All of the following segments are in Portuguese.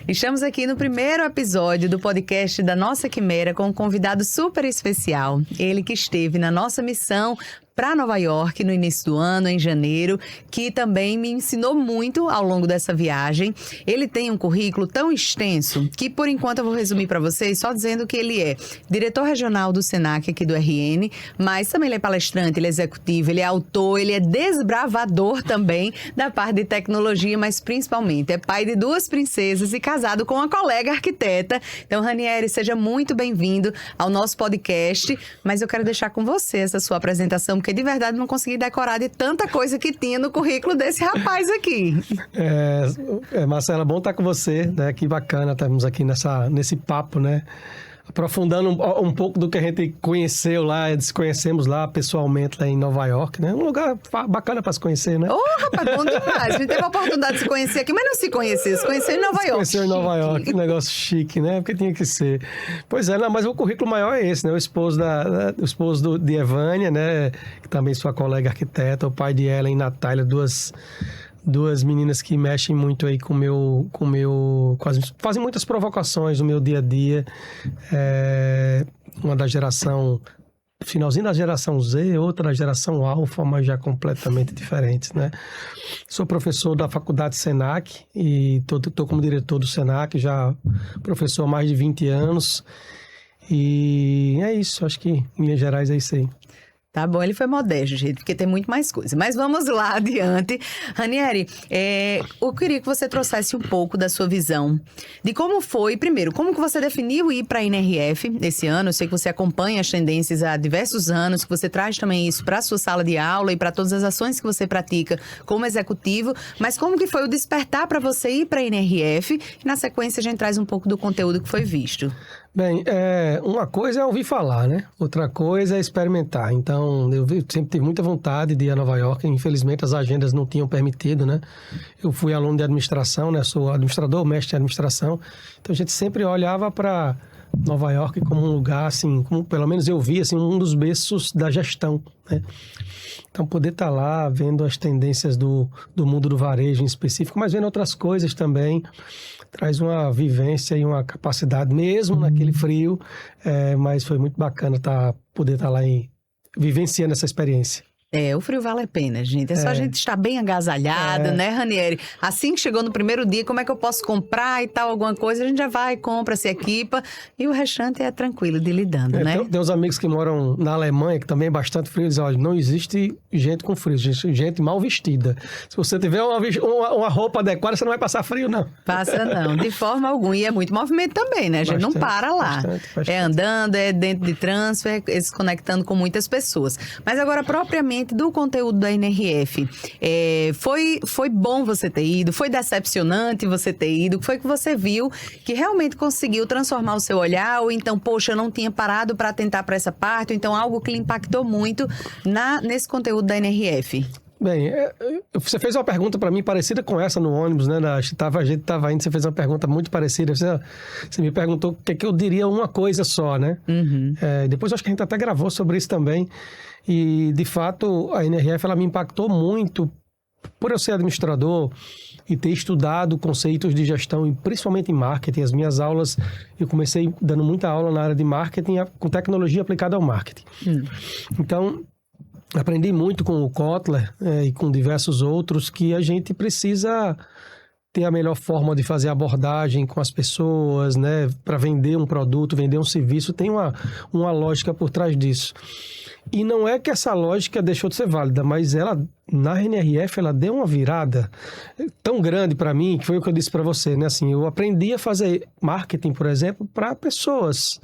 Estamos aqui no primeiro episódio do podcast da Nossa Quimera com um convidado super especial. Ele que esteve na nossa missão para Nova York no início do ano, em janeiro, que também me ensinou muito ao longo dessa viagem. Ele tem um currículo tão extenso que, por enquanto, eu vou resumir para vocês só dizendo que ele é diretor regional do Senac aqui do RN, mas também ele é palestrante, ele é executivo, ele é autor, ele é desbravador também da parte de tecnologia, mas principalmente é pai de 2 princesas e casado com uma colega arquiteta. Então, Ranieri, seja muito bem-vindo ao nosso podcast, mas eu quero deixar com você essa sua apresentação, porque de verdade não consegui decorar de tanta coisa que tinha no currículo desse rapaz aqui. Marcela, bom estar com você, né? Que bacana estarmos aqui nesse papo, né? Aprofundando um pouco do que a gente conheceu lá, desconhecemos lá pessoalmente lá em Nova York, né? Um lugar bacana para se conhecer, né? Rapaz, bom demais. A gente teve a oportunidade de se conhecer aqui, mas não se conhecia. Se conheceu em Nova York. Conheceu em Nova York, que negócio chique, né? Porque tinha que ser. Pois é, não, mas o currículo maior é esse, né? O esposo de Evânia, né? Que também sua colega arquiteta, o pai de Ellen e Natália, duas meninas que mexem muito aí fazem muitas provocações no meu dia a dia. Uma da geração, finalzinho da geração Z, outra da geração Alfa, mas já completamente diferentes, né? Sou professor da faculdade Senac e tô como diretor do Senac, já professor há mais de 20 anos. E é isso, acho que em linhas gerais é isso aí. Tá bom, ele foi modesto, gente, porque tem muito mais coisa. Mas vamos lá adiante. Ranieri, eu queria que você trouxesse um pouco da sua visão de como foi, primeiro, como que você definiu ir para a NRF esse ano. Eu sei que você acompanha as tendências há diversos anos, que você traz também isso para a sua sala de aula e para todas as ações que você pratica como executivo. Mas como que foi o despertar para você ir para a NRF? E na sequência a gente traz um pouco do conteúdo que foi visto. Bem, uma coisa é ouvir falar, né? Outra coisa é experimentar. Então, eu sempre tive muita vontade de ir a Nova York. Infelizmente, as agendas não tinham permitido, né? Eu fui aluno de administração, né? Sou administrador, mestre em administração. Então, a gente sempre olhava para Nova York como um lugar, assim, como pelo menos eu vi, assim, um dos berços da gestão, né? Então, poder estar lá vendo as tendências do mundo do varejo em específico, mas vendo outras coisas também, traz uma vivência e uma capacidade, mesmo naquele frio, mas foi muito bacana poder estar lá vivenciando essa experiência. O frio vale a pena, gente. É só a gente estar bem agasalhado, né, Ranieri? Assim que chegou no primeiro dia, como é que eu posso comprar e tal, alguma coisa? A gente já vai, compra, se equipa. E o restante é tranquilo de lidando, né? Tem uns amigos que moram na Alemanha, que também é bastante frio, dizem, olha, não existe gente com frio, gente mal vestida. Se você tiver uma roupa adequada, você não vai passar frio, não. Passa não, de forma alguma. E é muito movimento também, né? A gente não para lá. Bastante. É andando, é dentro de trânsito, é se conectando com muitas pessoas. Mas agora, propriamente, do conteúdo da NRF, foi bom você ter ido? Foi decepcionante você ter ido? O que foi que você viu que realmente conseguiu transformar o seu olhar? Ou então, poxa, eu não tinha parado para atentar para essa parte? Ou então, algo que lhe impactou muito nesse conteúdo da NRF? Bem, você fez uma pergunta para mim parecida com essa no ônibus, né? A gente estava indo, você fez uma pergunta muito parecida. Você me perguntou o que eu diria uma coisa só, né? Uhum. Depois acho que a gente até gravou sobre isso também. E, de fato, a NRF ela me impactou muito por eu ser administrador e ter estudado conceitos de gestão, e principalmente em marketing. As minhas aulas, eu comecei dando muita aula na área de marketing com tecnologia aplicada ao marketing. Então, aprendi muito com o Kotler e com diversos outros que a gente precisa ter a melhor forma de fazer abordagem com as pessoas, né? Para vender um produto, vender um serviço, tem uma lógica por trás disso. E não é que essa lógica deixou de ser válida, mas ela, na NRF, ela deu uma virada tão grande para mim, que foi o que eu disse para você, né? Assim, eu aprendi a fazer marketing, por exemplo, para pessoas.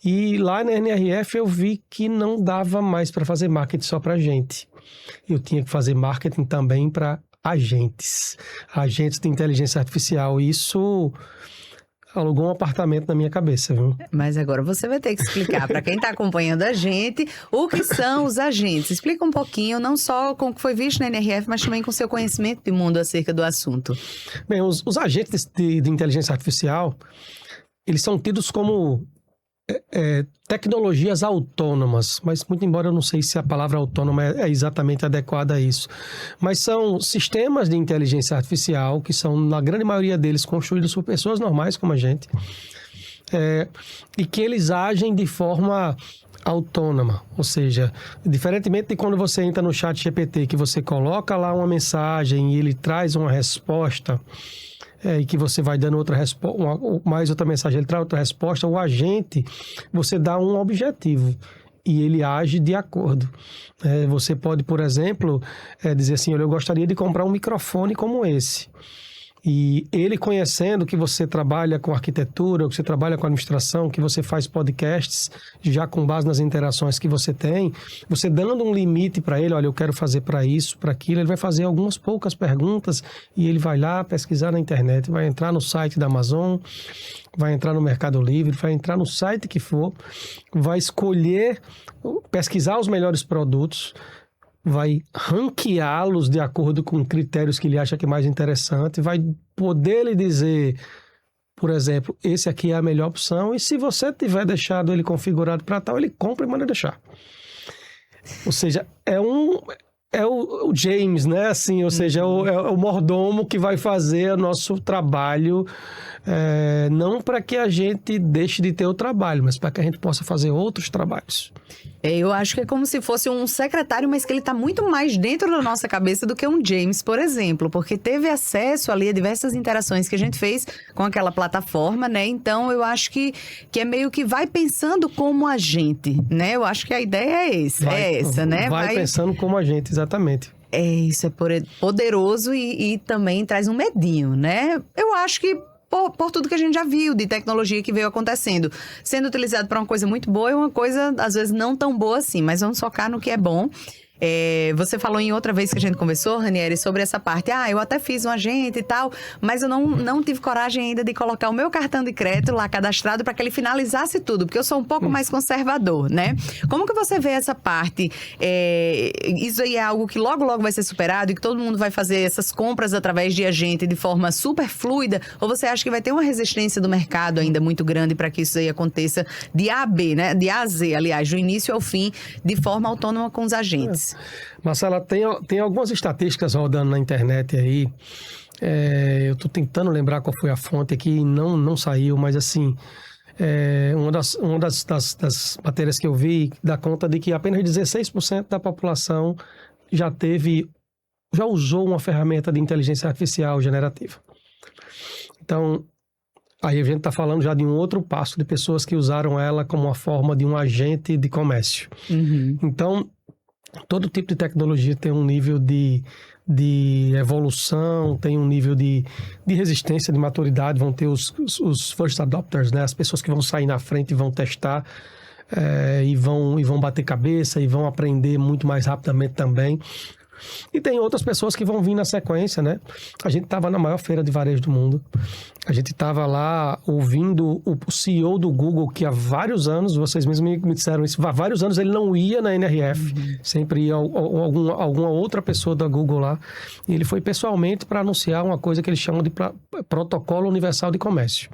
E lá na NRF eu vi que não dava mais para fazer marketing só para gente. Eu tinha que fazer marketing também para agentes de inteligência artificial. Isso alugou um apartamento na minha cabeça, viu? Mas agora você vai ter que explicar para quem está acompanhando a gente o que são os agentes. Explica um pouquinho, não só com o que foi visto na NRF, mas também com o seu conhecimento de mundo acerca do assunto. Bem, os agentes de inteligência artificial, eles são tidos como tecnologias autônomas, mas muito embora eu não sei se a palavra autônoma é exatamente adequada a isso, mas são sistemas de inteligência artificial que são, na grande maioria deles, construídos por pessoas normais como a gente, e que eles agem de forma autônoma, ou seja, diferentemente de quando você entra no chat GPT, que você coloca lá uma mensagem e ele traz uma resposta, e que você vai dando outra resposta, mais outra mensagem, ele traz outra resposta, o agente, você dá um objetivo e ele age de acordo. Você pode, por exemplo, dizer assim, olha, eu gostaria de comprar um microfone como esse. E ele conhecendo que você trabalha com arquitetura, que você trabalha com administração, que você faz podcasts, já com base nas interações que você tem, você dando um limite para ele, olha, eu quero fazer para isso, para aquilo, ele vai fazer algumas poucas perguntas e ele vai lá pesquisar na internet, vai entrar no site da Amazon, vai entrar no Mercado Livre, vai entrar no site que for, vai escolher, pesquisar os melhores produtos, vai ranqueá-los de acordo com critérios que ele acha que é mais interessante, vai poder lhe dizer, por exemplo, esse aqui é a melhor opção, e se você tiver deixado ele configurado para tal, ele compra e manda deixar. Ou seja, é o James, né? Assim, ou seja, é o mordomo que vai fazer o nosso trabalho, não para que a gente deixe de ter o trabalho, mas para que a gente possa fazer outros trabalhos. Eu acho que é como se fosse um secretário, mas que ele está muito mais dentro da nossa cabeça do que um James, por exemplo, porque teve acesso ali a diversas interações que a gente fez com aquela plataforma, né? Então, eu acho que é meio que vai pensando como a gente, né? Eu acho que a ideia é essa, né? Vai pensando como a gente, exatamente. Isso é poderoso e também traz um medinho, né? Eu acho que por tudo que a gente já viu de tecnologia que veio acontecendo, sendo utilizado para uma coisa muito boa e uma coisa, às vezes, não tão boa assim, mas vamos focar no que é bom. Você falou em outra vez que a gente conversou, Ranieri, sobre essa parte. Eu até fiz um agente e tal, mas eu não tive coragem ainda de colocar o meu cartão de crédito lá cadastrado para que ele finalizasse tudo, porque eu sou um pouco mais conservador, né? Como que você vê essa parte? Isso aí é algo que logo vai ser superado e que todo mundo vai fazer essas compras através de agente de forma super fluida? Ou você acha que vai ter uma resistência do mercado ainda muito grande para que isso aí aconteça de A a B, né? De A a Z, aliás, do início ao fim, de forma autônoma com os agentes? Marcela, tem algumas estatísticas rodando na internet aí. Eu estou tentando lembrar qual foi a fonte aqui e não saiu, mas assim, uma das matérias que eu vi dá conta de que apenas 16% da população já usou uma ferramenta de inteligência artificial generativa. Então, aí a gente está falando já de um outro passo de pessoas que usaram ela como uma forma de um agente de comércio. Uhum. Então, todo tipo de tecnologia tem um nível de evolução, tem um nível de resistência, de maturidade, vão ter os first adopters, né? As pessoas que vão sair na frente e vão testar, e vão bater cabeça e vão aprender muito mais rapidamente também. E tem outras pessoas que vão vir na sequência, né? A gente estava na maior feira de varejo do mundo. A gente estava lá ouvindo o CEO do Google, que há vários anos, vocês mesmos me disseram isso, há vários anos ele não ia na NRF, sempre ia alguma outra pessoa da Google lá. E ele foi pessoalmente para anunciar uma coisa que eles chamam de Protocolo Universal de Comércio,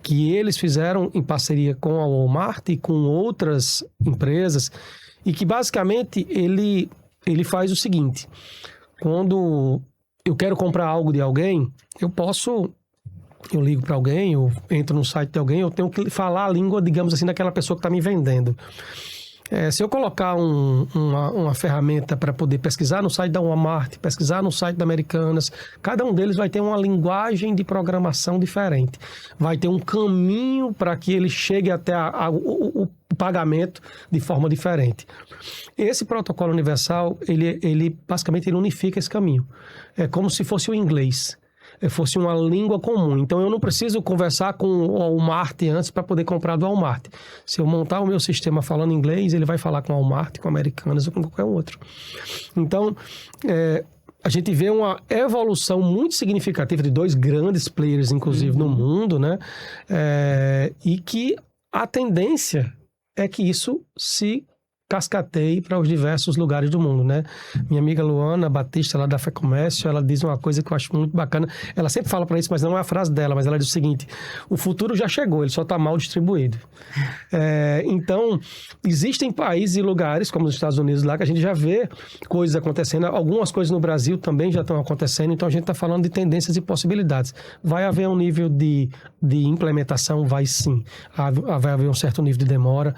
que eles fizeram em parceria com a Walmart e com outras empresas, e que basicamente ele faz o seguinte: quando eu quero comprar algo de alguém, eu ligo para alguém, eu entro no site de alguém, eu tenho que falar a língua, digamos assim, daquela pessoa que está me vendendo. Se eu colocar uma ferramenta para poder pesquisar no site da Walmart, pesquisar no site da Americanas, cada um deles vai ter uma linguagem de programação diferente. Vai ter um caminho para que ele chegue até o pagamento de forma diferente. Esse protocolo universal, ele basicamente unifica esse caminho. É como se fosse o inglês. Fosse uma língua comum. Então, eu não preciso conversar com o Walmart antes para poder comprar do Walmart. Se eu montar o meu sistema falando inglês, ele vai falar com o Walmart, com Americanas ou com qualquer outro. Então, a gente vê uma evolução muito significativa de dois grandes players, inclusive, no mundo, né? E que a tendência é que isso se cascateie para os diversos lugares do mundo, né? Minha amiga Luana Batista, lá da Fé Comércio, ela diz uma coisa que eu acho muito bacana. Ela sempre fala para isso, mas não é a frase dela, mas ela diz o seguinte: o futuro já chegou, ele só está mal distribuído. Então, existem países e lugares, como os Estados Unidos lá, que a gente já vê coisas acontecendo. Algumas coisas no Brasil também já estão acontecendo, então a gente está falando de tendências e possibilidades. Vai haver um nível de implementação? Vai sim. Vai haver um certo nível de demora.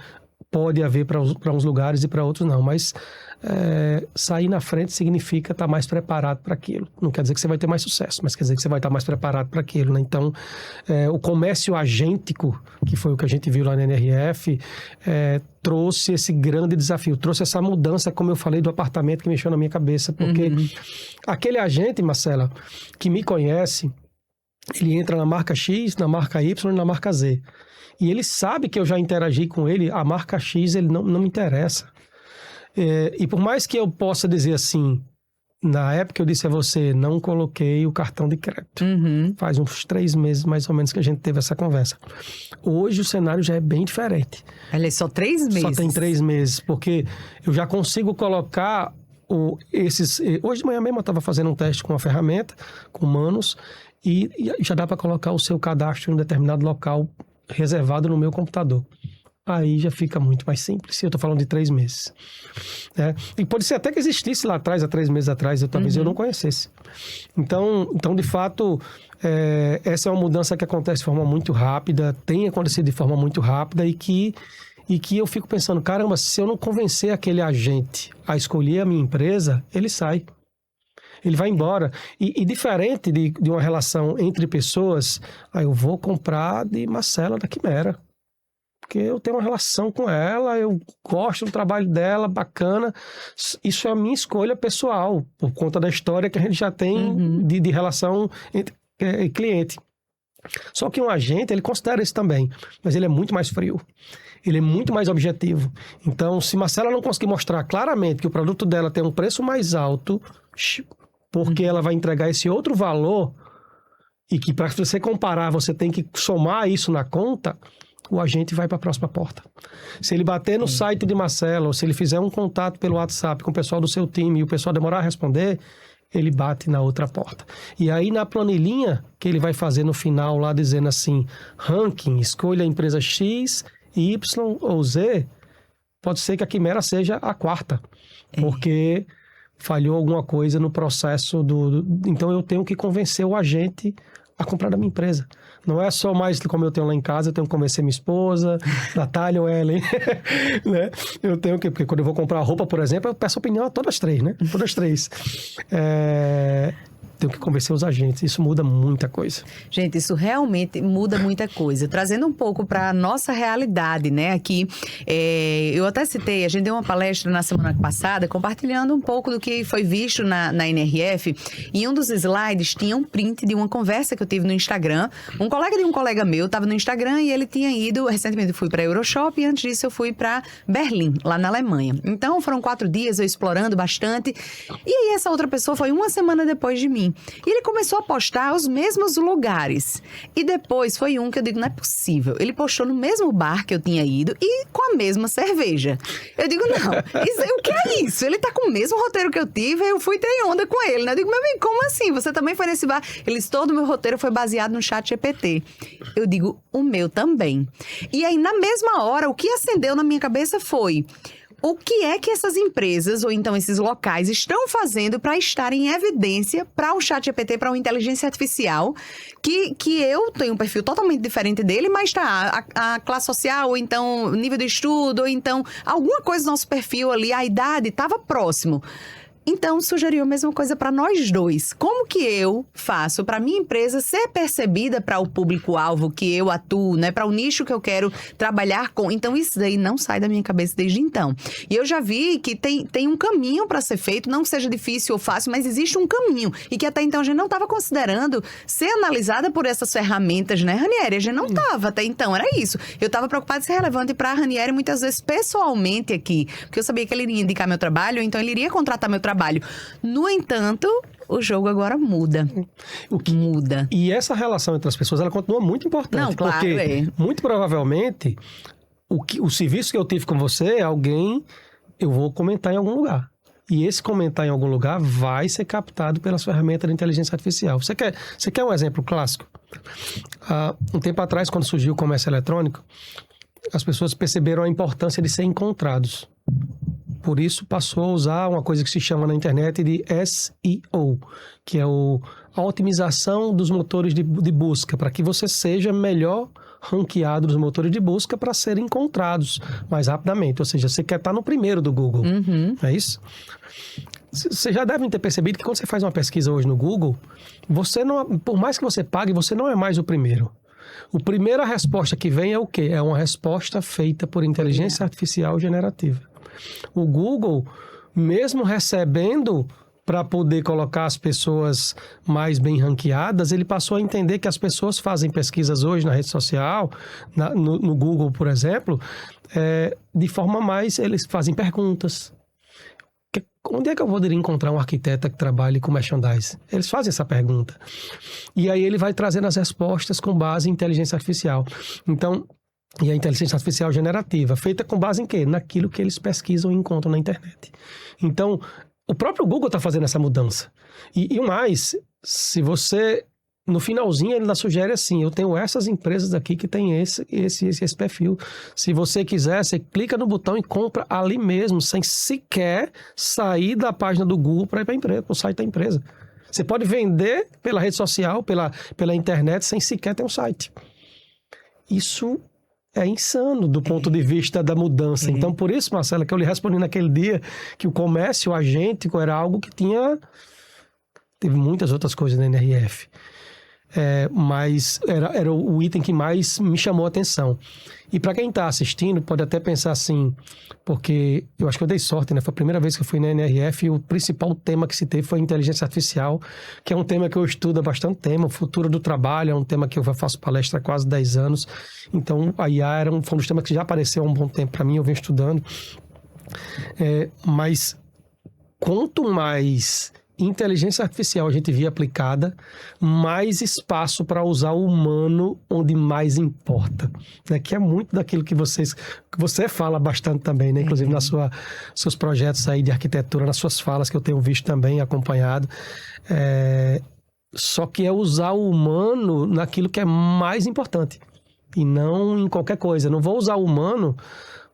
Pode haver para uns lugares e para outros não, mas sair na frente significa estar mais preparado para aquilo. Não quer dizer que você vai ter mais sucesso, mas quer dizer que você vai estar mais preparado para aquilo, né? Então, o comércio agêntico, que foi o que a gente viu lá na NRF, trouxe esse grande desafio, trouxe essa mudança, como eu falei, do apartamento que mexeu na minha cabeça, porque aquele agente, Marcela, que me conhece, ele entra na marca X, na marca Y e na marca Z. E ele sabe que eu já interagi com ele, a marca X, ele não me interessa. E por mais que eu possa dizer assim, na época eu disse a você, não coloquei o cartão de crédito. Faz uns 3 meses, mais ou menos, que a gente teve essa conversa. Hoje o cenário já é bem diferente. Olha, só 3 meses? Só tem 3 meses, porque eu já consigo colocar hoje de manhã mesmo eu estava fazendo um teste com uma ferramenta, com Manos, e já dá para colocar o seu cadastro em um determinado local reservado no meu computador. Aí já fica muito mais simples. Eu estou falando de 3 meses. E pode ser até que existisse lá atrás, há 3 meses atrás, talvez eu não conhecesse. Então, de fato, essa é uma mudança que acontece de forma muito rápida, tem acontecido de forma muito rápida e que eu fico pensando, caramba, se eu não convencer aquele agente a escolher a minha empresa, ele sai. Ele vai embora. E diferente de uma relação entre pessoas, eu vou comprar de Marcela da Quimera. Porque eu tenho uma relação com ela, eu gosto do trabalho dela, bacana. Isso é a minha escolha pessoal, por conta da história que a gente já tem de relação entre cliente. Só que um agente, ele considera isso também, mas ele é muito mais frio. Ele é muito mais objetivo. Então, se Marcela não conseguir mostrar claramente que o produto dela tem um preço mais alto, porque ela vai entregar esse outro valor, e que para você comparar, você tem que somar isso na conta, o agente vai para a próxima porta. Se ele bater no site de Marcela, ou se ele fizer um contato pelo WhatsApp com o pessoal do seu time e o pessoal demorar a responder, ele bate na outra porta. E aí, na planilhinha que ele vai fazer no final, lá dizendo assim, ranking, escolha a empresa X, Y ou Z, pode ser que a Quimera seja a 4ª, porque falhou alguma coisa no processo Então, eu tenho que convencer o agente a comprar da minha empresa. Não é só mais como eu tenho lá em casa, eu tenho que convencer minha esposa, Natália ou Ellen, né? Eu tenho que... Porque quando eu vou comprar roupa, por exemplo, eu peço opinião a todas 3, né? Todas 3. Tenho que convencer os agentes. Isso muda muita coisa. Gente, isso realmente muda muita coisa. Trazendo um pouco para a nossa realidade, né? Aqui, eu até citei, a gente deu uma palestra na semana passada, compartilhando um pouco do que foi visto na NRF. E um dos slides tinha um print de uma conversa que eu tive no Instagram. Um colega de um colega meu estava no Instagram e ele tinha ido, recentemente eu fui para a Euroshop e antes disso eu fui para Berlim, lá na Alemanha. Então, foram 4 dias eu explorando bastante. E aí, essa outra pessoa foi 1 semana depois de mim. E ele começou a postar os mesmos lugares. E depois foi um que eu digo, não é possível. Ele postou no mesmo bar que eu tinha ido e com a mesma cerveja. Eu digo, não, o que é isso? Ele tá com o mesmo roteiro que eu tive, eu fui ter onda com ele, né? Eu digo, meu bem, como assim? Você também foi nesse bar? Ele disse, todo o meu roteiro foi baseado no ChatGPT. Eu digo, o meu também. E aí, na mesma hora, o que acendeu na minha cabeça foi... O que é que essas empresas, ou então esses locais, estão fazendo para estar em evidência para o ChatGPT, para uma inteligência artificial, que eu tenho um perfil totalmente diferente dele, mas está a classe social, ou então nível de estudo, ou então alguma coisa do nosso perfil ali, a idade estava próximo. Então, sugeriu a mesma coisa para nós dois. Como que eu faço para minha empresa ser percebida para o público-alvo que eu atuo, né? Para o nicho que eu quero trabalhar com. Então, isso daí não sai da minha cabeça desde então. E eu já vi que tem um caminho para ser feito, não seja difícil ou fácil, mas existe um caminho. E que até então a gente não estava considerando ser analisada por essas ferramentas, né, Ranieri? A gente não estava até então, era isso. Eu estava preocupada em ser relevante para a Ranieri muitas vezes pessoalmente aqui. Porque eu sabia que ele iria indicar meu trabalho, então ele iria contratar meu trabalho. No entanto, o jogo agora muda. Muda. E essa relação entre as pessoas, ela continua muito importante. Não, claro, porque, muito provavelmente, o serviço que eu tive com você, alguém eu vou comentar em algum lugar. E esse comentar em algum lugar vai ser captado pelas ferramentas de inteligência artificial. Você quer um exemplo clássico? Um tempo atrás, quando surgiu o comércio eletrônico, as pessoas perceberam a importância de ser encontrados. Por isso, passou a usar uma coisa que se chama na internet de SEO, que é a otimização dos motores de busca, para que você seja melhor ranqueado nos motores de busca para serem encontrados mais rapidamente. Ou seja, você quer estar no primeiro do Google. É isso? Vocês já devem ter percebido que quando você faz uma pesquisa hoje no Google, você não, por mais que você pague, você não é mais o primeiro. A primeira resposta que vem é o quê? É uma resposta feita por inteligência artificial generativa. O Google, mesmo recebendo para poder colocar as pessoas mais bem ranqueadas, ele passou a entender que as pessoas fazem pesquisas hoje na rede social, no Google, por exemplo, de forma mais... Eles fazem perguntas. Onde é que eu poderia encontrar um arquiteto que trabalhe com merchandising? Eles fazem essa pergunta. E aí ele vai trazendo as respostas com base em inteligência artificial. Então, e a inteligência artificial generativa, feita com base em quê? Naquilo que eles pesquisam e encontram na internet. Então, o próprio Google está fazendo essa mudança. E mais, se você... No finalzinho, ele ainda sugere assim, eu tenho essas empresas aqui que tem esse perfil. Se você quiser, você clica no botão e compra ali mesmo, sem sequer sair da página do Google para ir para a empresa, para o site da empresa. Você pode vender pela rede social, pela internet, sem sequer ter um site. Isso é insano do ponto de vista da mudança. Então, por isso, Marcela, que eu lhe respondi naquele dia que o comércio agêntico era algo que teve muitas outras coisas na NRF. Mas era o item que mais me chamou a atenção. E para quem está assistindo, pode até pensar assim, porque eu acho que eu dei sorte, né? Foi a primeira vez que eu fui na NRF e o principal tema que se teve foi a inteligência artificial, que é um tema que eu estudo há bastante tempo. O futuro do trabalho é um tema que eu faço palestra há quase 10 anos. Então, a IA foi um dos temas que já apareceu há um bom tempo para mim, eu venho estudando. Mas quanto mais inteligência artificial a gente via aplicada, mais espaço para usar o humano onde mais importa, né? Que é muito daquilo que você fala bastante também, né? Inclusive nos seus projetos aí de arquitetura, nas suas falas que eu tenho visto também, acompanhado. Só que é usar o humano naquilo que é mais importante e não em qualquer coisa. Eu não vou usar o humano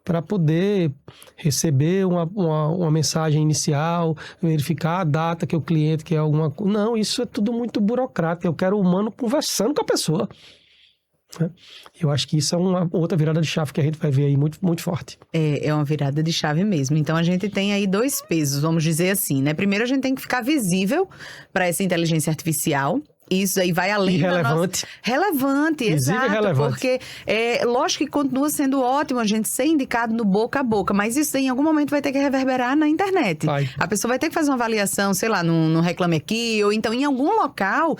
para poder receber uma mensagem inicial, verificar a data que o cliente quer alguma coisa. Não, isso é tudo muito burocrático. Eu quero o humano conversando com a pessoa. Eu acho que isso é uma outra virada de chave que a gente vai ver aí muito, muito forte. É uma virada de chave mesmo. Então, a gente tem aí 2 pesos, vamos dizer assim, né? Primeiro, a gente tem que ficar visível para essa inteligência artificial. Isso aí vai além da nossa... Relevante, exato. Relevante. Porque, lógico que continua sendo ótimo a gente ser indicado no boca a boca, mas isso em algum momento vai ter que reverberar na internet. A pessoa vai ter que fazer uma avaliação, sei lá, no Reclame Aqui, ou então em algum local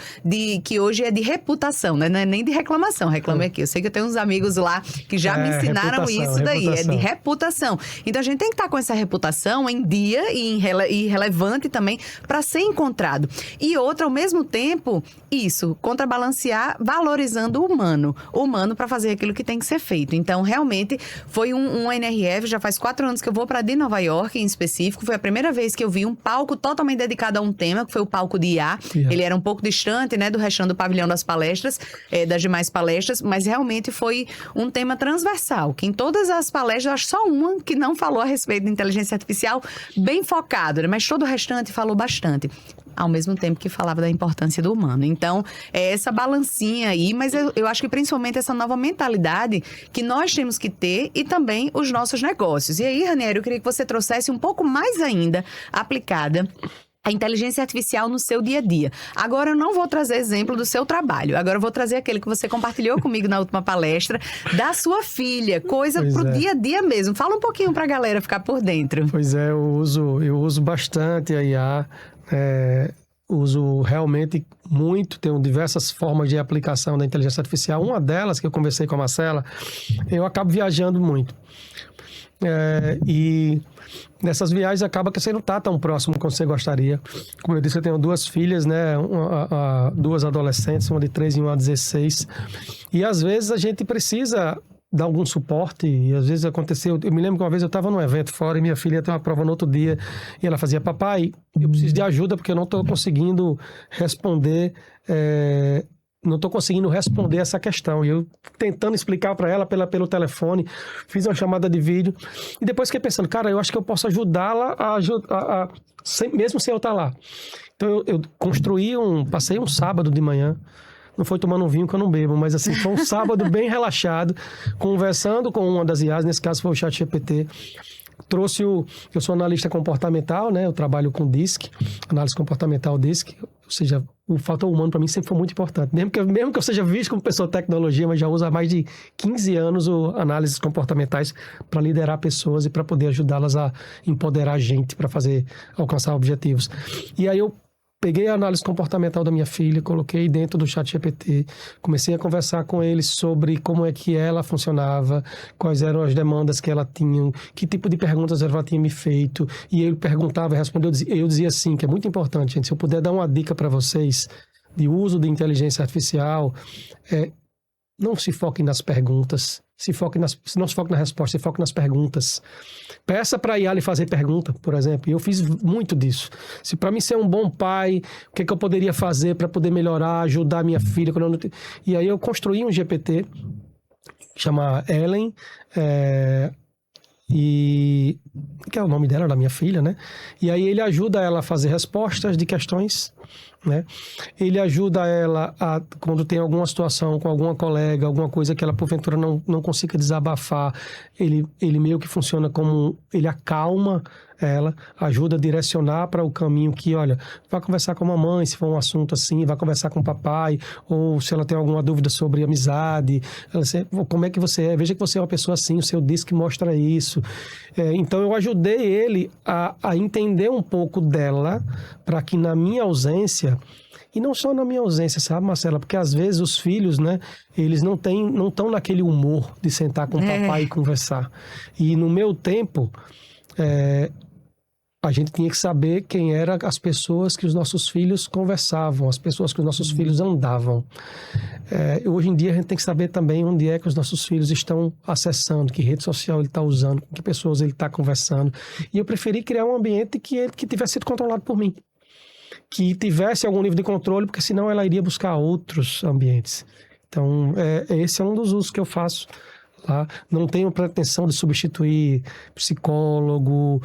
que hoje é de reputação, né? Não é nem de reclamação, Reclame Aqui. Eu sei que eu tenho uns amigos lá que já me ensinaram isso daí, é de reputação. Então, a gente tem que estar com essa reputação em dia e relevante também para ser encontrado. E outra, ao mesmo tempo... Isso, contrabalancear, valorizando o humano para fazer aquilo que tem que ser feito. Então, realmente, foi um NRF, já faz 4 anos que eu vou para de Nova York, em específico. Foi a primeira vez que eu vi um palco totalmente dedicado a um tema, que foi o palco de IA. Ele era um pouco distante, né, do restante do pavilhão das palestras, das demais palestras, mas realmente foi um tema transversal, que em todas as palestras, acho só uma que não falou a respeito de inteligência artificial, bem focado, né, mas todo o restante falou bastante. Ao mesmo tempo que falava da importância do humano. Então, é essa balancinha aí, mas eu acho que principalmente essa nova mentalidade que nós temos que ter e também os nossos negócios. E aí, Ranieri, eu queria que você trouxesse um pouco mais ainda aplicada a inteligência artificial no seu dia a dia. Agora, eu não vou trazer exemplo do seu trabalho. Agora, eu vou trazer aquele que você compartilhou comigo na última palestra, da sua filha. Coisa pro dia a dia mesmo. Fala um pouquinho pra galera ficar por dentro. Pois é, eu uso bastante a IA. Uso realmente muito, tenho diversas formas de aplicação da inteligência artificial. Uma delas, que eu conversei com a Marcela, eu acabo viajando muito. E nessas viagens acaba que você não está tão próximo como você gostaria. Como eu disse, eu tenho 2 filhas, né? 2 adolescentes, uma de 13 e uma de 16. E às vezes a gente precisa dar algum suporte, e às vezes aconteceu... Eu me lembro que uma vez eu estava num evento fora e minha filha ia ter uma prova no outro dia, e ela fazia, papai, eu preciso de ajuda porque eu não estou conseguindo responder... não estou conseguindo responder essa questão. E eu tentando explicar para ela pelo telefone, fiz uma chamada de vídeo. E depois fiquei pensando, cara, eu acho que eu posso ajudá-la mesmo sem eu estar lá. Então eu passei um sábado de manhã, não foi tomando um vinho que eu não bebo, mas assim, foi um sábado bem relaxado, conversando com uma das IAs, nesse caso foi o ChatGPT. Eu sou analista comportamental, né? Eu trabalho com DISC, análise comportamental DISC, ou seja, o fator humano para mim sempre foi muito importante. Mesmo que eu seja visto como pessoa de tecnologia, mas já uso há mais de 15 anos análises comportamentais para liderar pessoas e para poder ajudá-las a empoderar a gente para alcançar objetivos. E aí eu peguei a análise comportamental da minha filha, coloquei dentro do ChatGPT, comecei a conversar com ele sobre como é que ela funcionava, quais eram as demandas que ela tinha, que tipo de perguntas ela tinha me feito, e ele perguntava e respondeu, eu dizia assim, que é muito importante, gente, se eu puder dar uma dica para vocês de uso de inteligência artificial, não se foquem nas perguntas, não se foque na resposta, se foque nas perguntas. Peça para a IA lhe fazer pergunta, por exemplo. E eu fiz muito disso. Se para mim ser um bom pai, o que eu poderia fazer para poder melhorar, ajudar a minha filha? E aí eu construí um GPT, chama Ellen, que é o nome dela, da minha filha, né? E aí ele ajuda ela a fazer respostas de questões, né? Ele ajuda ela quando tem alguma situação com alguma colega, alguma coisa que ela porventura não consiga desabafar, ele meio que funciona como, ele acalma ela, ajuda a direcionar para o caminho que, olha, vai conversar com a mamãe se for um assunto assim, vai conversar com o papai, ou se ela tem alguma dúvida sobre amizade, como é que você é, veja que você é uma pessoa assim, o seu disco mostra isso. Então eu ajudei ele a entender um pouco dela, para que na minha ausência, e não só na minha ausência, sabe, Marcela? Porque às vezes os filhos, né, eles não estão naquele humor de sentar com o papai e conversar. E no meu tempo, a gente tinha que saber quem eram as pessoas que os nossos filhos conversavam, as pessoas que os nossos filhos andavam. Hoje em dia a gente tem que saber também onde é que os nossos filhos estão acessando, que rede social ele está usando, com que pessoas ele está conversando. E eu preferi criar um ambiente que tivesse sido controlado por mim, que tivesse algum nível de controle, porque senão ela iria buscar outros ambientes. Então, esse é um dos usos que eu faço. Tá? Não tenho pretensão de substituir psicólogo,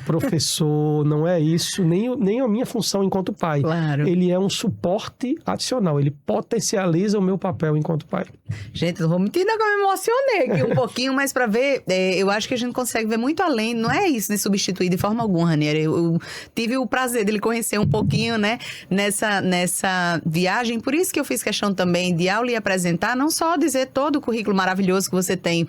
professor, não é isso, nem a minha função enquanto pai. Claro. Ele é um suporte adicional, ele potencializa o meu papel enquanto pai. Gente, não vou mentir, não, que eu me emocionei aqui um pouquinho, mas para ver, eu acho que a gente consegue ver muito além, não é isso de substituir de forma alguma, Ranieri. Eu tive o prazer de lhe conhecer um pouquinho, né, nessa viagem, por isso que eu fiz questão também de, ao lhe apresentar, não só dizer todo o currículo maravilhoso que você tem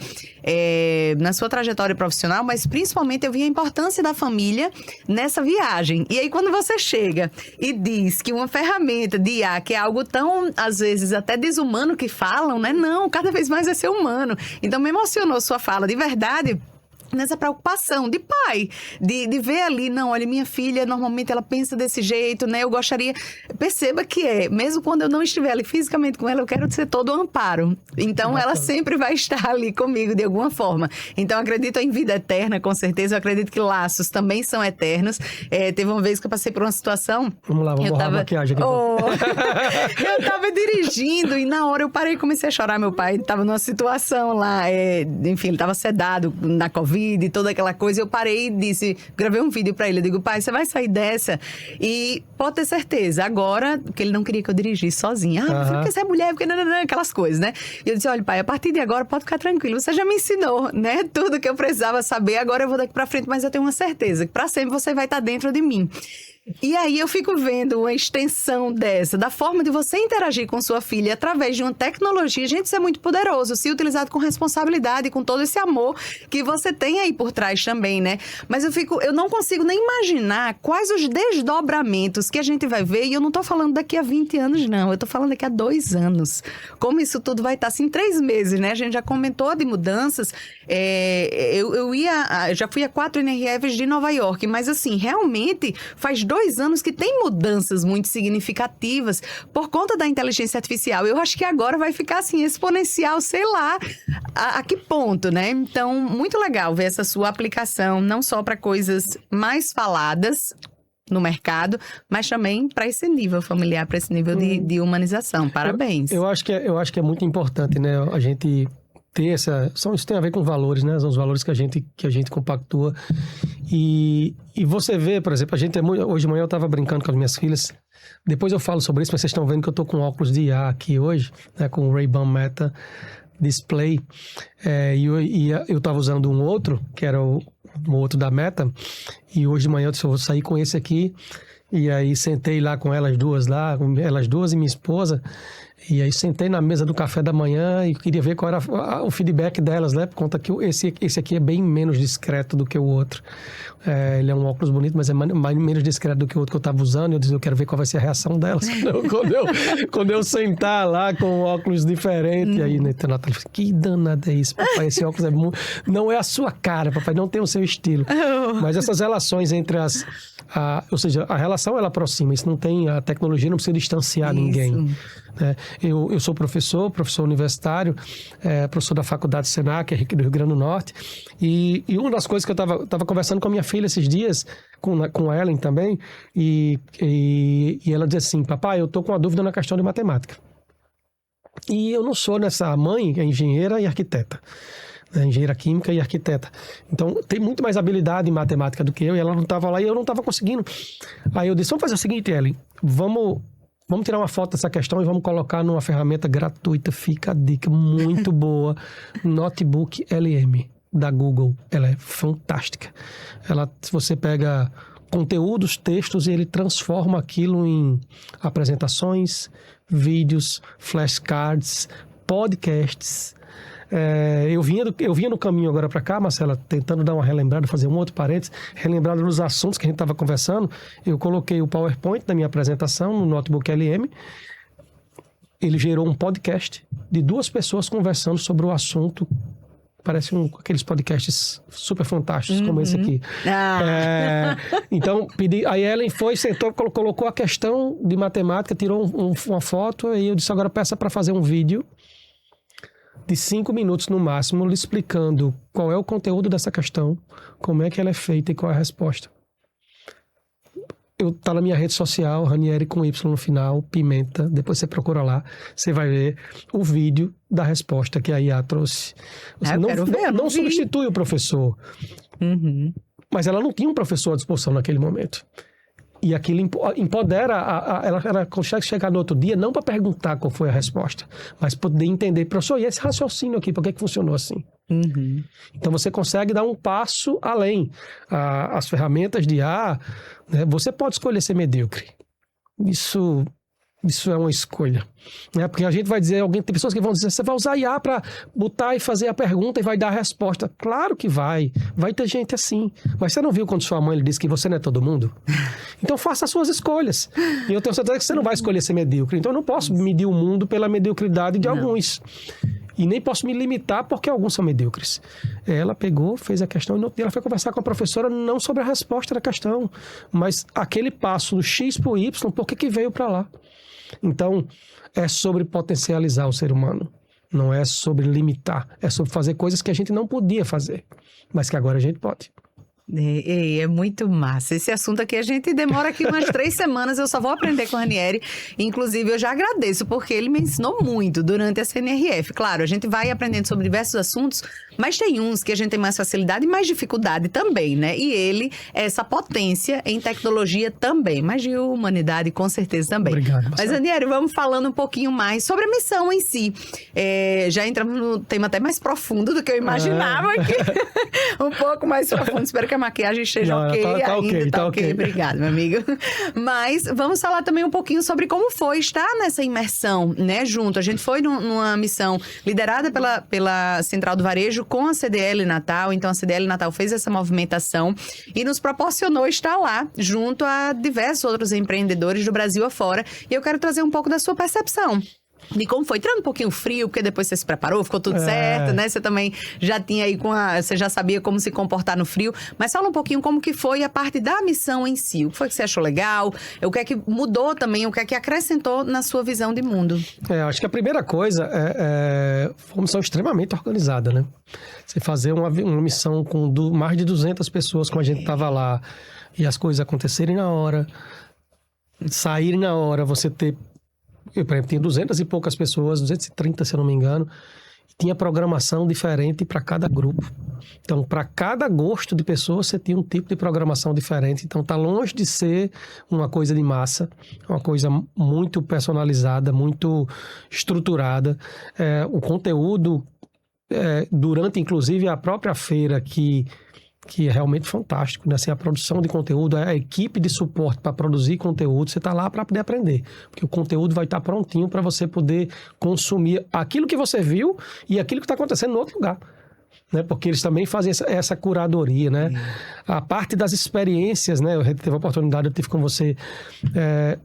na sua trajetória profissional, mas principalmente eu vi a importância da família nessa viagem. E aí quando você chega e diz que uma ferramenta de IA, que é algo tão, às vezes, até desumano que falam, né? Não, cada vez mais vai ser humano. Então me emocionou sua fala, de verdade, nessa preocupação de pai, de ver ali, não, olha, minha filha, normalmente ela pensa desse jeito, né, eu gostaria, perceba que mesmo quando eu não estiver ali fisicamente com ela, eu quero ser todo o amparo, então ela sempre vai estar ali comigo de alguma forma, então eu acredito em vida eterna, com certeza, eu acredito que laços também são eternos. Teve uma vez que eu passei por uma situação, vamos lá, vamos borrar a maquiagem aqui. Eu tava dirigindo e na hora eu parei e comecei a chorar, meu pai tava numa situação lá, enfim, ele tava sedado na Covid, e toda aquela coisa, eu parei e disse, gravei um vídeo pra ele, eu digo, pai, você vai sair dessa? E pode ter certeza, agora, porque ele não queria que eu dirigisse sozinha, porque você é mulher, porque aquelas coisas, né? E eu disse, olha, pai, a partir de agora pode ficar tranquilo, você já me ensinou, né? Tudo que eu precisava saber, agora eu vou daqui pra frente, mas eu tenho uma certeza, que pra sempre você vai estar dentro de mim. E aí eu fico vendo uma extensão dessa, da forma de você interagir com sua filha através de uma tecnologia. Gente, isso é muito poderoso, se utilizado com responsabilidade, com todo esse amor que você tem aí por trás também, né? Mas eu não consigo nem imaginar quais os desdobramentos que a gente vai ver, e eu não tô falando daqui a 20 anos, não, eu tô falando daqui a 2 anos. Como isso tudo vai estar, assim, 3 meses, né? A gente já comentou de mudanças, eu já fui a 4 NRFs de Nova York, mas assim, realmente faz 2 2 anos que tem mudanças muito significativas por conta da inteligência artificial. Eu acho que agora vai ficar assim, exponencial, sei lá, a que ponto, né? Então, muito legal ver essa sua aplicação, não só para coisas mais faladas no mercado, mas também para esse nível familiar, para esse nível de humanização. Parabéns. Eu acho que é muito importante, né? A gente ter isso tem a ver com valores, né? São os valores que a gente compactua. E você vê, por exemplo, hoje de manhã eu estava brincando com as minhas filhas. Depois eu falo sobre isso, mas vocês estão vendo que eu estou com óculos de IA aqui hoje, né? Com o Ray-Ban Meta Display. Eu estava usando um outro, que era o outro da Meta. E hoje de manhã eu disse, eu vou sair com esse aqui. E aí sentei lá com elas duas e minha esposa. E aí sentei na mesa do café da manhã e queria ver qual era o feedback delas, né? Por conta que esse aqui é bem menos discreto do que o outro. Ele é um óculos bonito, mas é menos discreto do que o outro que eu estava usando. Eu disse, eu quero ver qual vai ser a reação delas quando eu sentar lá com óculos diferentes. E aí, né, a Natália falou, que danada é isso, papai? Esse óculos não é a sua cara, papai, não tem o seu estilo. Mas essas relações entre ou seja, a relação ela aproxima, isso não tem, a tecnologia não precisa distanciar ninguém. Né? Eu sou professor universitário, professor da faculdade Senac, do Rio Grande do Norte, e uma das coisas que eu estava conversando com a minha filha esses dias, com a Ellen também, e ela dizia assim, papai, eu estou com uma dúvida na questão de matemática. E eu não sou a mãe é engenheira e arquiteta. Engenheira química e arquiteta. Então, tem muito mais habilidade em matemática do que eu, e ela não estava lá e eu não estava conseguindo. Aí eu disse, vamos fazer o seguinte, Ellen, vamos tirar uma foto dessa questão e vamos colocar numa ferramenta gratuita, fica a dica muito boa, Notebook LM, da Google. Ela é fantástica. Se você pega conteúdos, textos, e ele transforma aquilo em apresentações, vídeos, flashcards, podcasts. Eu vinha no caminho agora para cá, Marcela, tentando dar uma relembrada, fazer um outro parênteses, relembrada dos assuntos que a gente estava conversando. Eu coloquei o PowerPoint da minha apresentação no Notebook LM. Ele gerou um podcast de 2 pessoas conversando sobre o assunto. Parece aqueles podcasts super fantásticos, como esse aqui. Então, aí a Ellen foi, sentou, colocou a questão de matemática, tirou uma foto, e eu disse, agora peça para fazer um vídeo de 5 minutos no máximo, lhe explicando qual é o conteúdo dessa questão, como é que ela é feita e qual é a resposta. Tá na minha rede social, Ranieri com Y no final, Pimenta, depois você procura lá, você vai ver o vídeo da resposta que a IA trouxe. Você não substitui o professor, mas ela não tinha um professor à disposição naquele momento. E aquilo empodera, ela consegue chegar no outro dia, não para perguntar qual foi a resposta, mas poder entender, professor, e esse raciocínio aqui, por que funcionou assim? Então você consegue dar um passo além. As ferramentas de IA, né, você pode escolher ser medíocre. Isso é uma escolha. Né? Porque a gente vai dizer, tem pessoas que vão dizer, você vai usar IA para botar e fazer a pergunta e vai dar a resposta. Claro que vai. Vai ter gente assim. Mas você não viu quando sua mãe lhe disse que você não é todo mundo? Então faça as suas escolhas. E eu tenho certeza que você não vai escolher ser medíocre. Então eu não posso medir o mundo pela mediocridade de alguns. E nem posso me limitar porque alguns são medíocres. Ela pegou, fez a questão e ela foi conversar com a professora não sobre a resposta da questão, mas aquele passo do X para o Y, por que veio para lá? Então, é sobre potencializar o ser humano. Não é sobre limitar. É sobre fazer coisas que a gente não podia fazer, mas que agora a gente pode. É muito massa. Esse assunto aqui a gente demora aqui umas 3 semanas. Eu só vou aprender com o Ranieri. Inclusive, eu já agradeço, porque ele me ensinou muito durante a CNRF. Claro, a gente vai aprendendo sobre diversos assuntos, mas tem uns que a gente tem mais facilidade e mais dificuldade também, né? E ele é essa potência em tecnologia também, mas de humanidade com certeza também. Obrigado, mas, Ranieri, vamos falando um pouquinho mais sobre a missão em si. Já entramos no tema até mais profundo do que eu imaginava aqui. Um pouco mais profundo. Espero que a maquiagem esteja ok. Tá ok. Obrigada, meu amigo. Mas vamos falar também um pouquinho sobre como foi estar nessa imersão, né, junto. A gente foi numa missão liderada pela Central do Varejo com a CDL Natal. Então, a CDL Natal fez essa movimentação e nos proporcionou estar lá, junto a diversos outros empreendedores do Brasil afora. E eu quero trazer um pouco da sua percepção. de como foi, tirando um pouquinho frio, porque depois você se preparou, ficou tudo certo, né? Você também já tinha aí você já sabia como se comportar no frio. Mas fala um pouquinho como que foi a parte da missão em si. O que foi que você achou legal? O que é que mudou também? O que é que acrescentou na sua visão de mundo? Acho que a primeira coisa foi uma missão extremamente organizada, né? Você fazer uma missão com mais de 200 pessoas, como a gente estava lá, e as coisas acontecerem na hora, saírem na hora, você ter... Eu, por exemplo, tinha 200 e poucas pessoas, 230, se eu não me engano, e tinha programação diferente para cada grupo. Então, para cada gosto de pessoa, você tinha um tipo de programação diferente. Então, está longe de ser uma coisa de massa, uma coisa muito personalizada, muito estruturada. O conteúdo, durante, inclusive, a própria feira que é realmente fantástico, né? Assim, a produção de conteúdo, a equipe de suporte para produzir conteúdo, você está lá para poder aprender, porque o conteúdo vai estar prontinho para você poder consumir aquilo que você viu e aquilo que está acontecendo no outro lugar, né? Porque eles também fazem essa curadoria, né? A parte das experiências, né? Eu teve a oportunidade, eu tive com você,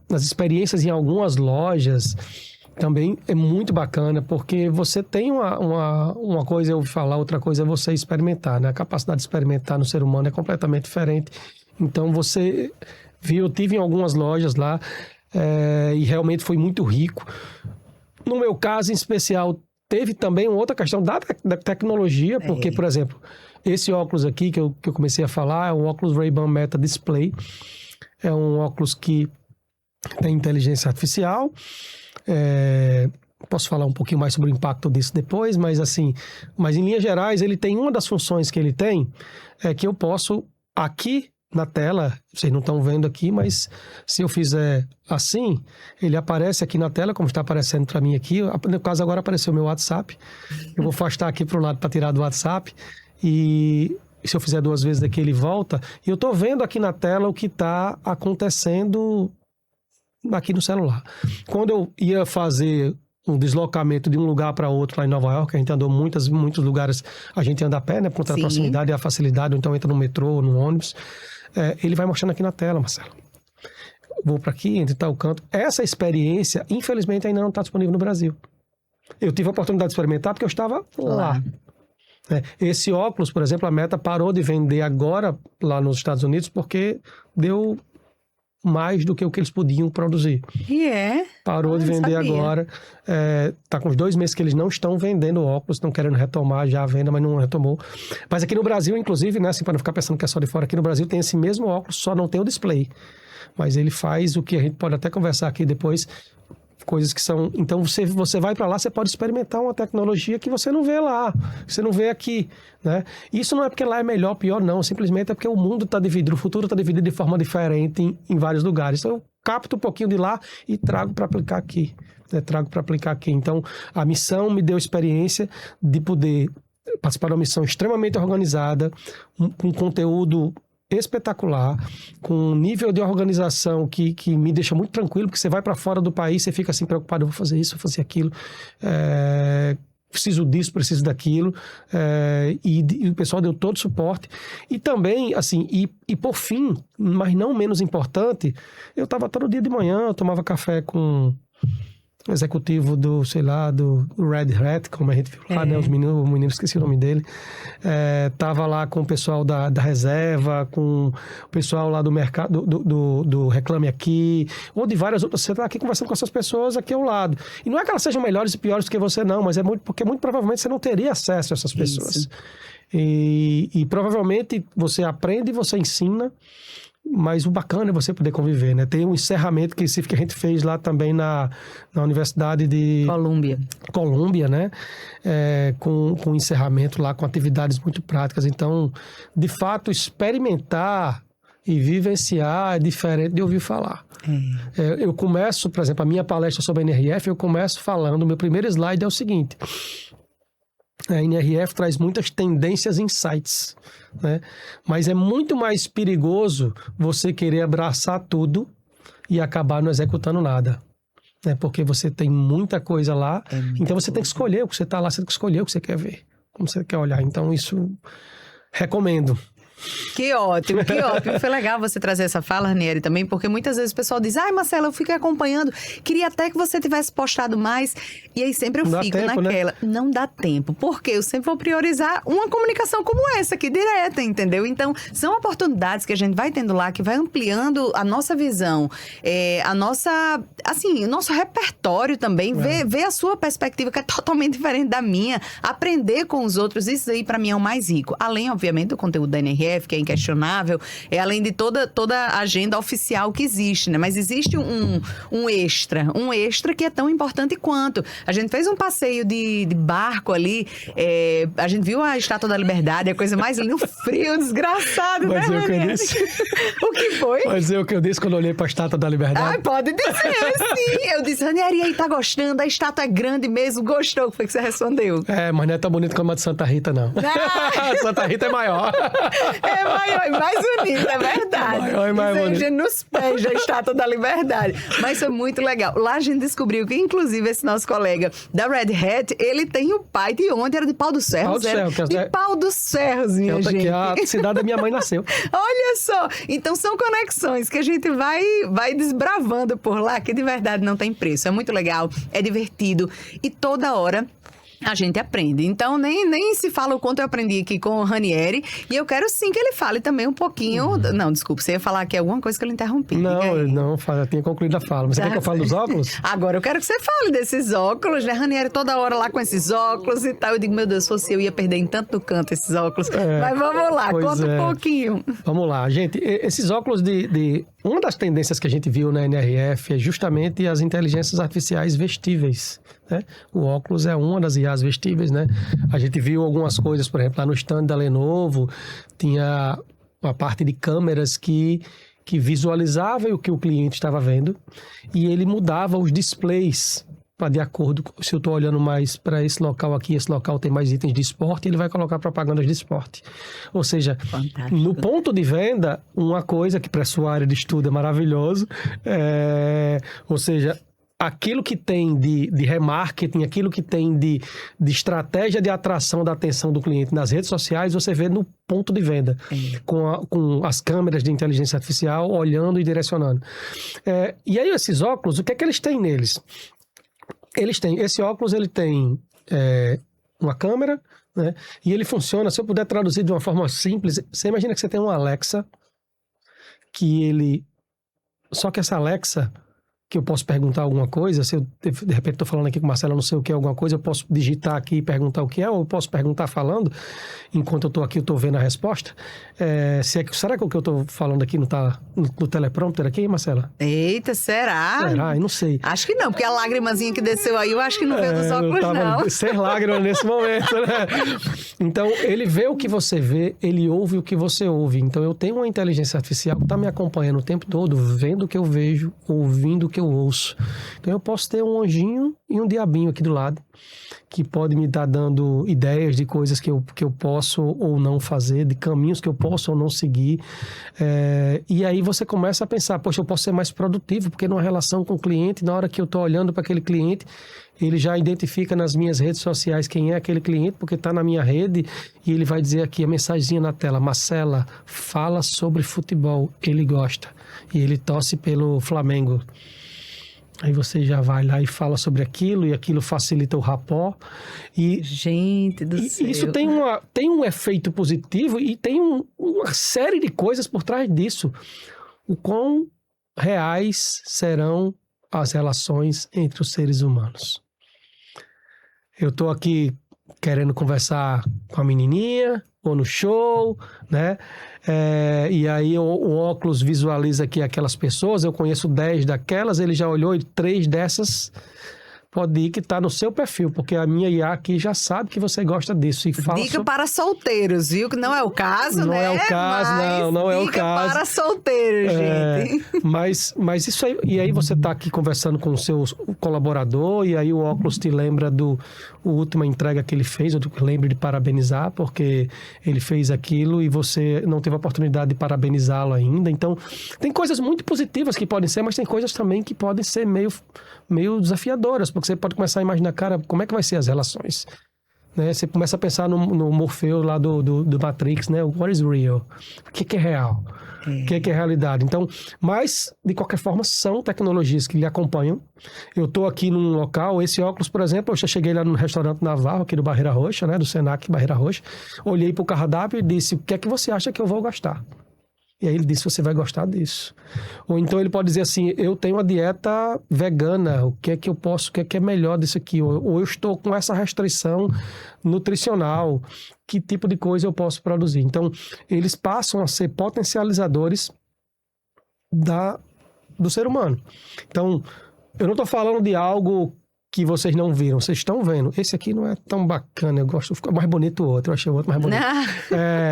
as experiências em algumas lojas. Também é muito bacana, porque você tem uma coisa eu ouvi falar, outra coisa é você experimentar, né? A capacidade de experimentar no ser humano é completamente diferente. Então, você viu, eu tive em algumas lojas lá, e realmente foi muito rico. No meu caso, em especial, teve também uma outra questão da tecnologia, porque, por exemplo, esse óculos aqui que eu comecei a falar é um óculos Ray-Ban Meta Display. É um óculos que tem inteligência artificial. Posso falar um pouquinho mais sobre o impacto disso depois, mas em linhas gerais, ele tem uma das funções que ele tem, é que eu posso, aqui na tela, vocês não estão vendo aqui, mas se eu fizer assim, ele aparece aqui na tela, como está aparecendo para mim aqui. No caso, agora apareceu o meu WhatsApp. Eu vou afastar aqui para o lado para tirar do WhatsApp, e se eu fizer 2 vezes aqui, ele volta, e eu estou vendo aqui na tela o que está acontecendo aqui no celular. Quando eu ia fazer um deslocamento de um lugar para outro lá em Nova York, a gente andou muitos lugares, a gente anda a pé, né, por conta da proximidade e a facilidade, ou então entra no metrô, no ônibus, ele vai mostrando aqui na tela, Marcelo. Vou para aqui, entre tal canto. Essa experiência, infelizmente, ainda não está disponível no Brasil. Eu tive a oportunidade de experimentar porque eu estava lá. Esse óculos, por exemplo, a Meta parou de vender agora lá nos Estados Unidos porque deu mais do que o que eles podiam produzir. Parou de vender agora. Tá com uns 2 meses que eles não estão vendendo óculos, estão querendo retomar já a venda, mas não retomou. Mas aqui no Brasil, inclusive, né, assim, para não ficar pensando que é só de fora, aqui no Brasil tem esse mesmo óculos, só não tem o display. Mas ele faz o que a gente pode até conversar aqui depois, coisas que são... Então, você vai para lá, você pode experimentar uma tecnologia que você não vê lá, que você não vê aqui, né? Isso não é porque lá é melhor, pior, não. Simplesmente é porque o mundo está dividido, o futuro está dividido de forma diferente em vários lugares. Então, eu capto um pouquinho de lá e trago para aplicar aqui. Então, a missão me deu experiência de poder participar de uma missão extremamente organizada, com conteúdo espetacular, com um nível de organização que me deixa muito tranquilo, porque você vai para fora do país, você fica assim preocupado, eu vou fazer isso, vou fazer aquilo, preciso disso, preciso daquilo, e o pessoal deu todo o suporte. E também, assim, e por fim, mas não menos importante, eu estava todo dia de manhã, eu tomava café com o executivo do Red Hat, como a gente viu lá, né? O menino, esqueci o nome dele. Tava lá com o pessoal da reserva, com o pessoal lá do mercado, do Reclame Aqui, ou de várias outras. Você está aqui conversando com essas pessoas aqui ao lado. E não é que elas sejam melhores e piores do que você, não, mas porque muito provavelmente você não teria acesso a essas pessoas. E provavelmente você aprende e você ensina. Mas o bacana é você poder conviver, né? Tem um encerramento que a gente fez lá também na Universidade de Colômbia, né? Com um encerramento lá, com atividades muito práticas. Então, de fato, experimentar e vivenciar é diferente de ouvir falar. Eu começo, por exemplo, a minha palestra sobre a NRF, eu começo falando, o meu primeiro slide é o seguinte: a NRF traz muitas tendências e insights, né? Mas é muito mais perigoso você querer abraçar tudo e acabar não executando nada, né? Porque você tem muita coisa lá, então você tem que escolher o que você está lá, você tem que escolher o que você quer ver, como você quer olhar. Então, isso recomendo. Que ótimo, que ótimo. Foi legal você trazer essa fala, Ranieri, também, porque muitas vezes o pessoal diz, ai, Marcela, eu fiquei acompanhando, queria até que você tivesse postado mais. E aí sempre eu fico naquela. Né? Não dá tempo, porque eu sempre vou priorizar uma comunicação como essa aqui, direta, entendeu? Então, são oportunidades que a gente vai tendo lá, que vai ampliando a nossa visão, a nossa, assim, o nosso repertório também, ver a sua perspectiva, que é totalmente diferente da minha, aprender com os outros, isso aí pra mim é o mais rico. Além, obviamente, do conteúdo da NRF, que é inquestionável, além de toda a agenda oficial que existe, né? Mas existe um extra que é tão importante quanto. A gente fez um passeio de barco ali, a gente viu a Estátua da Liberdade, a coisa mais linda, um frio desgraçado, mas né, o que eu disse. O que foi? Mas o que eu disse quando eu olhei pra Estátua da Liberdade. Ah, pode dizer, sim. Eu disse, Ranieri, aí tá gostando? A estátua é grande mesmo, gostou? O que foi que você respondeu? Mas não é tão bonito como a de Santa Rita, não. Santa Rita é maior. É maior e mais bonita, é verdade. Maior e mais bonita. Nos pés da Estátua da Liberdade. Mas foi muito legal. Lá a gente descobriu que, inclusive, esse nosso colega da Red Hat, ele tem o pai de onde? Era de Pau dos Ferros? De Pau dos Ferros, minha gente. Que a cidade da minha mãe nasceu. Olha só. Então, são conexões que a gente vai desbravando por lá, que de verdade não tem preço. É muito legal, é divertido. E toda hora a gente aprende. Então, nem se fala o quanto eu aprendi aqui com o Ranieri. E eu quero sim que ele fale também um pouquinho... Não, desculpa, você ia falar aqui alguma coisa que eu lhe interrompi. Não, eu tinha concluído a fala. Mas você quer que eu fale dos óculos? Agora eu quero que você fale desses óculos, né? Ranieri toda hora lá com esses óculos e tal. Eu digo, meu Deus, se fosse eu ia perder em tanto canto esses óculos. Mas vamos lá, conta um pouquinho. Vamos lá, gente. Esses óculos Uma das tendências que a gente viu na NRF é justamente as inteligências artificiais vestíveis, né? O óculos é uma das IAs vestíveis, né? A gente viu algumas coisas, por exemplo, lá no stand da Lenovo, tinha uma parte de câmeras que visualizava o que o cliente estava vendo e ele mudava os displays de acordo com, se eu estou olhando mais para esse local aqui, esse local tem mais itens de esporte, ele vai colocar propagandas de esporte. Ou seja, fantástico. No ponto de venda, uma coisa que para a sua área de estudo é maravilhoso, ou seja, aquilo que tem de remarketing, aquilo que tem de estratégia de atração da atenção do cliente nas redes sociais, você vê no ponto de venda, com as câmeras de inteligência artificial olhando e direcionando. E aí esses óculos, o que é que eles têm neles? Esse óculos ele tem uma câmera, né? E ele funciona, se eu puder traduzir de uma forma simples, você imagina que você tem um Alexa, só que essa Alexa, que eu posso perguntar alguma coisa, se eu de repente estou falando aqui com o Marcelo, não sei o que é alguma coisa, eu posso digitar aqui e perguntar o que é, ou eu posso perguntar falando, enquanto eu estou aqui, eu estou vendo a resposta. Será que o que eu estou falando aqui não está no teleprompter aqui, Marcela? Eita, será? Será? Eu não sei. Acho que não, porque a lágrimazinha que desceu aí, eu acho que não veio dos óculos, não. Sem lágrima nesse momento, né? Então, ele vê o que você vê, ele ouve o que você ouve. Então, eu tenho uma inteligência artificial que está me acompanhando o tempo todo, vendo o que eu vejo, ouvindo o que eu ouço. Então eu posso ter um anjinho e um diabinho aqui do lado, que pode me estar dando ideias de coisas que eu posso ou não fazer, de caminhos que eu posso ou não seguir. E aí você começa a pensar, poxa, eu posso ser mais produtivo, porque numa relação com o cliente, na hora que eu estou olhando para aquele cliente, ele já identifica nas minhas redes sociais quem é aquele cliente, porque está na minha rede, e ele vai dizer aqui a mensagenzinha na tela, Marcela, fala sobre futebol, ele gosta, e ele torce pelo Flamengo. Aí você já vai lá e fala sobre aquilo, e aquilo facilita o rapport. Gente do céu. Isso tem um efeito positivo e tem uma série de coisas por trás disso. O quão reais serão as relações entre os seres humanos. Eu estou aqui querendo conversar com a menininha, ou no show, né? E aí o óculos visualiza aqui aquelas pessoas, eu conheço 10 daquelas, ele já olhou e 3 dessas pode ir que está no seu perfil, porque a minha IA aqui já sabe que você gosta disso. E fala dica para solteiros, viu? Que não é o caso, não né? Não é o caso, não é o caso. Dica para solteiros, gente. Mas isso aí, e aí você está aqui conversando com o seu colaborador, e aí o óculos te lembra a última entrega que ele fez, eu lembro de parabenizar, porque ele fez aquilo e você não teve a oportunidade de parabenizá-lo ainda. Então, tem coisas muito positivas que podem ser, mas tem coisas também que podem ser meio desafiadoras, porque você pode começar a imaginar, cara, como é que vai ser as relações né? Você começa a pensar no Morfeu lá do Matrix, né? What is real? O que é real? O que é realidade? Então, mas, de qualquer forma, são tecnologias que lhe acompanham. Eu estou aqui num local, esse óculos, por exemplo, eu já cheguei lá no restaurante Navarro, aqui do Barreira Roxa, né? Do Senac Barreira Roxa. Olhei para o cardápio e disse, o que é que você acha que eu vou gostar? E aí ele disse, você vai gostar disso. Ou então ele pode dizer assim, eu tenho uma dieta vegana, o que é que eu posso, o que é melhor disso aqui? Ou eu estou com essa restrição nutricional, que tipo de coisa eu posso produzir? Então, eles passam a ser potencializadores do ser humano. Então, eu não estou falando de algo que vocês não viram, vocês estão vendo. Esse aqui não é tão bacana, eu gosto, fica mais bonito o outro, eu achei o outro mais bonito.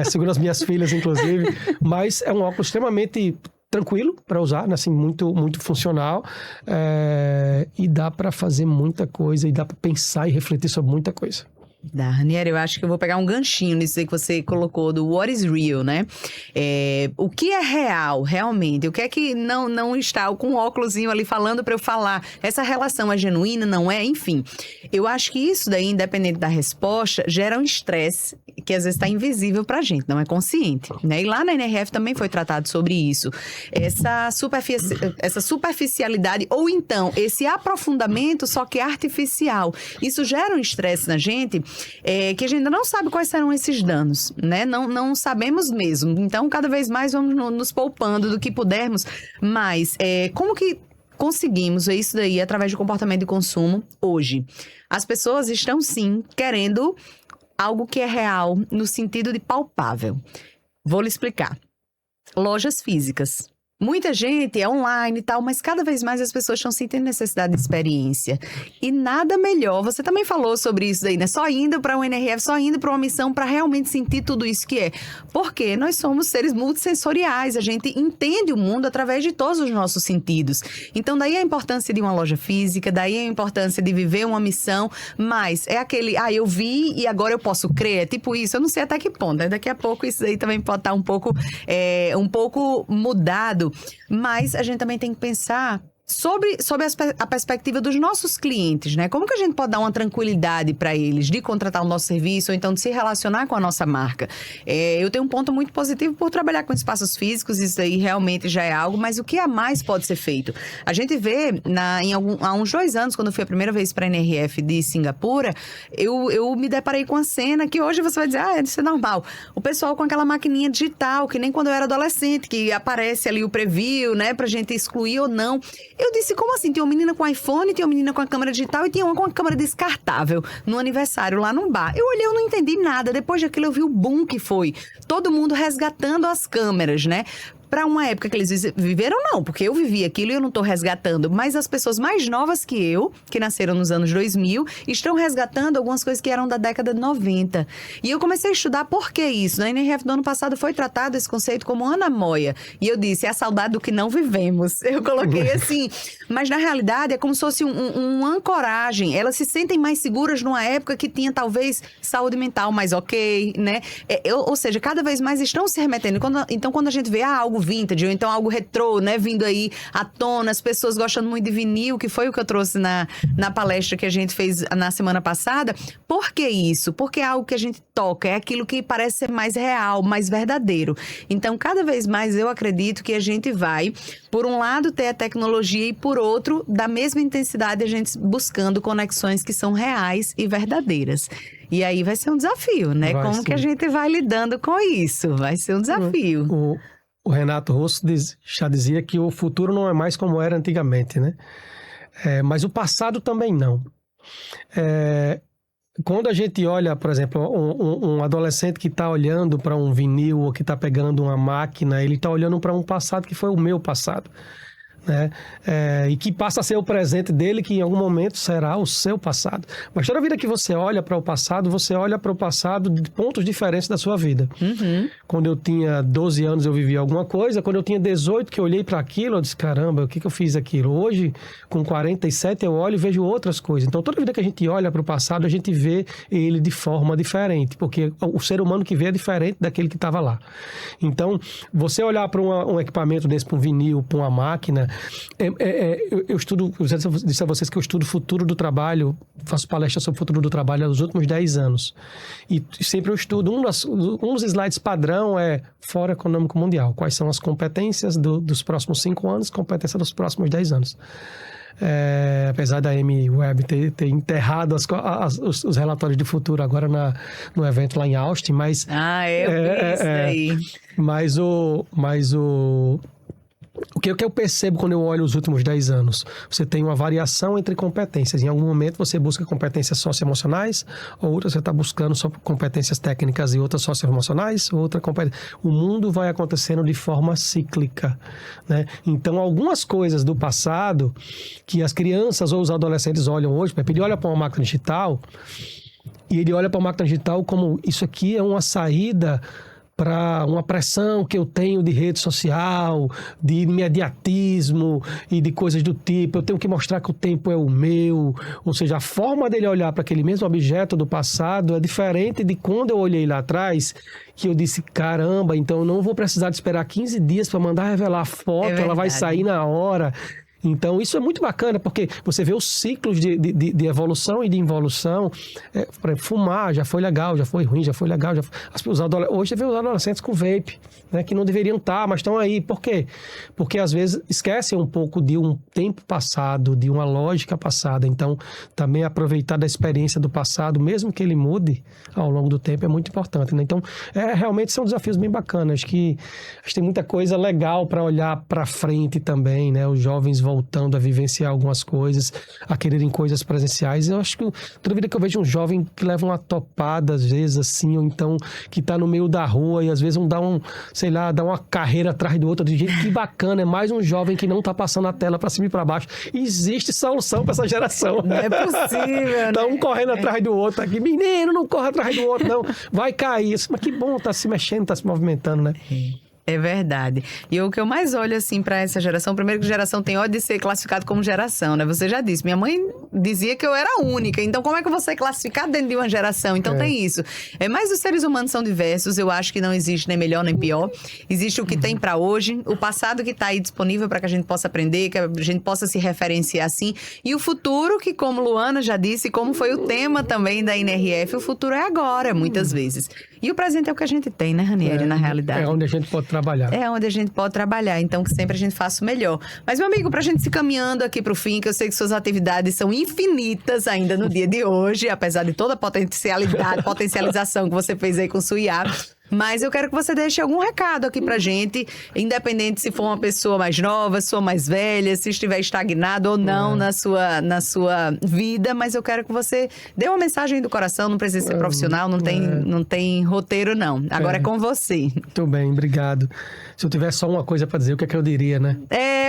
Segundo as minhas filhas, inclusive. Mas é um óculos extremamente tranquilo para usar, né? Assim, muito, muito funcional. E dá para fazer muita coisa, e dá para pensar e refletir sobre muita coisa. Ranieri, eu acho que eu vou pegar um ganchinho nisso aí que você colocou do what is real, né? O que é real, realmente? O que é que não está com um óculosinho ali falando para eu falar? Essa relação é genuína, não é? Enfim, eu acho que isso daí, independente da resposta, gera um estresse que às vezes está invisível pra gente, não é consciente, né? E lá na NRF também foi tratado sobre isso. Essa superficialidade, ou então esse aprofundamento, só que artificial. Isso gera um estresse na gente, que a gente ainda não sabe quais serão esses danos, né? Não sabemos mesmo. Então, cada vez mais vamos nos poupando do que pudermos. Mas, como que conseguimos ver isso daí através do comportamento de consumo hoje? As pessoas estão, sim, querendo algo que é real, no sentido de palpável. Vou lhe explicar. Lojas físicas. Muita gente é online e tal, mas cada vez mais as pessoas estão sentindo necessidade de experiência. E nada melhor, você também falou sobre isso daí, né? Só indo para um NRF, só indo para uma missão para realmente sentir tudo isso que é. Porque nós somos seres multissensoriais, a gente entende o mundo através de todos os nossos sentidos. Então daí a importância de uma loja física, daí a importância de viver uma missão, mas é aquele, eu vi e agora eu posso crer, é tipo isso, eu não sei até que ponto, né? Daqui a pouco isso aí também pode estar um pouco mudado. Mas a gente também tem que pensar sobre a perspectiva dos nossos clientes, né? Como que a gente pode dar uma tranquilidade para eles de contratar o nosso serviço ou então de se relacionar com a nossa marca? Eu tenho um ponto muito positivo por trabalhar com espaços físicos, isso aí realmente já é algo, mas o que a mais pode ser feito? A gente vê, há uns 2 anos, quando eu fui a primeira vez para a NRF de Singapura, eu me deparei com a cena que hoje você vai dizer, isso é normal. O pessoal com aquela maquininha digital, que nem quando eu era adolescente, que aparece ali o preview, né, pra gente excluir ou não. Eu disse, como assim? Tinha uma menina com iPhone, tinha uma menina com a câmera digital e tinha uma com a câmera descartável no aniversário lá num bar. Eu olhei, eu não entendi nada. Depois daquilo eu vi o boom que foi. Todo mundo resgatando as câmeras, né? Para uma época que eles viveram, não, porque eu vivi aquilo e eu não estou resgatando. Mas as pessoas mais novas que eu, que nasceram nos anos 2000, estão resgatando algumas coisas que eram da década de 90. E eu comecei a estudar por que isso. Na NRF do ano passado foi tratado esse conceito como anamoia. E eu disse, é a saudade do que não vivemos. Eu coloquei assim. Mas na realidade é como se fosse uma ancoragem. Elas se sentem mais seguras numa época que tinha talvez saúde mental mais ok, né? Ou seja, cada vez mais estão se remetendo. Então quando a gente vê algo vintage, ou então algo retrô, né, vindo aí à tona, as pessoas gostando muito de vinil, que foi o que eu trouxe na palestra que a gente fez na semana passada. Por que isso? Porque é algo que a gente toca, é aquilo que parece ser mais real, mais verdadeiro. Então, cada vez mais eu acredito que a gente vai, por um lado, ter a tecnologia e, por outro, da mesma intensidade, a gente buscando conexões que são reais e verdadeiras. E aí vai ser um desafio, né? Como que a gente vai lidando com isso? Vai ser um desafio. O Renato Russo já dizia que o futuro não é mais como era antigamente, né? Mas o passado também não. Quando a gente olha, por exemplo, um adolescente que está olhando para um vinil ou que está pegando uma máquina, ele está olhando para um passado que foi o meu passado. Né? E que passa a ser o presente dele, que em algum momento será o seu passado. Mas toda vida que você olha para o passado, você olha para o passado de pontos diferentes da sua vida. Uhum. Quando eu tinha 12 anos eu vivia alguma coisa, quando eu tinha 18 que eu olhei para aquilo, eu disse, caramba, o que eu fiz aquilo? Hoje, com 47, eu olho e vejo outras coisas. Então toda vida que a gente olha para o passado, a gente vê ele de forma diferente, porque o ser humano que vê é diferente daquele que estava lá. Então, você olhar para um equipamento desse, para um vinil, para uma máquina, Eu estudo, eu já disse a vocês que eu estudo futuro do trabalho, faço palestra sobre futuro do trabalho há os últimos 10 anos. E sempre eu estudo, um dos slides padrão é Fórum Econômico Mundial. Quais são as competências dos próximos 5 anos, competência dos próximos 10 anos. Apesar da Amy Webb ter enterrado os relatórios de futuro agora no evento lá em Austin, mas... eu vi isso daí. Mas o que eu percebo quando eu olho os últimos 10 anos? Você tem uma variação entre competências. Em algum momento você busca competências socioemocionais, outra você está buscando só competências técnicas e outras socioemocionais, outra competência. O mundo vai acontecendo de forma cíclica, né? Então, algumas coisas do passado que as crianças ou os adolescentes olham hoje, ele olha para uma máquina digital e ele olha para a máquina digital como isso aqui é uma saída para uma pressão que eu tenho de rede social, de imediatismo e de coisas do tipo. Eu tenho que mostrar que o tempo é o meu. Ou seja, a forma dele olhar para aquele mesmo objeto do passado é diferente de quando eu olhei lá atrás, que eu disse, caramba, então eu não vou precisar de esperar 15 dias para mandar revelar a foto, ela vai sair na hora. Então, isso é muito bacana, porque você vê os ciclos de evolução e de involução. Por exemplo, fumar já foi legal, já foi ruim, já foi legal. Hoje você vê os adolescentes com vape, né, que não deveriam estar, mas estão aí. Por quê? Porque, às vezes, esquecem um pouco de um tempo passado, de uma lógica passada. Então, também aproveitar da experiência do passado, mesmo que ele mude ao longo do tempo, é muito importante, né? Então, realmente são desafios bem bacanas. Acho que tem muita coisa legal para olhar para frente também, né? Os jovens voltando a vivenciar algumas coisas, a quererem coisas presenciais. Eu acho que toda vida que eu vejo um jovem que leva uma topada, às vezes, assim, ou então que tá no meio da rua e às vezes dá uma carreira atrás do outro, de jeito que bacana, é mais um jovem que não tá passando a tela para cima e para baixo. Existe solução para essa geração. Não é possível, Tá né? um correndo atrás do outro aqui. Menino, não corre atrás do outro, não. Vai cair. Mas que bom, tá se mexendo, tá se movimentando, né? É verdade. E o que eu mais olho, assim, pra essa geração... Primeiro que geração tem ódio de ser classificado como geração, né? Você já disse. Minha mãe dizia que eu era única. Então, como é que eu vou ser classificada dentro de uma geração? Então, tem isso. Mas os seres humanos são diversos. Eu acho que não existe nem melhor nem pior. Existe o que tem pra hoje. O passado que tá aí disponível pra que a gente possa aprender, que a gente possa se referenciar assim. E o futuro que, como Luana já disse, como foi o tema também da NRF, o futuro é agora, muitas vezes. E o presente é o que a gente tem, né, Ranieri, na realidade? É onde a gente pode trabalhar. É onde a gente pode trabalhar, então que sempre a gente faça o melhor. Mas, meu amigo, pra gente se caminhando aqui pro fim, que eu sei que suas atividades são infinitas ainda no dia de hoje, apesar de toda a potencialização que você fez aí com o sua IA. Mas eu quero que você deixe algum recado aqui pra gente, independente se for uma pessoa mais nova, se for mais velha, se estiver estagnado ou não na sua vida, mas eu quero que você dê uma mensagem do coração, não precisa ser profissional, não tem roteiro não. Agora é com você. Muito bem, obrigado. Se eu tivesse só uma coisa pra dizer, o que é que eu diria, né?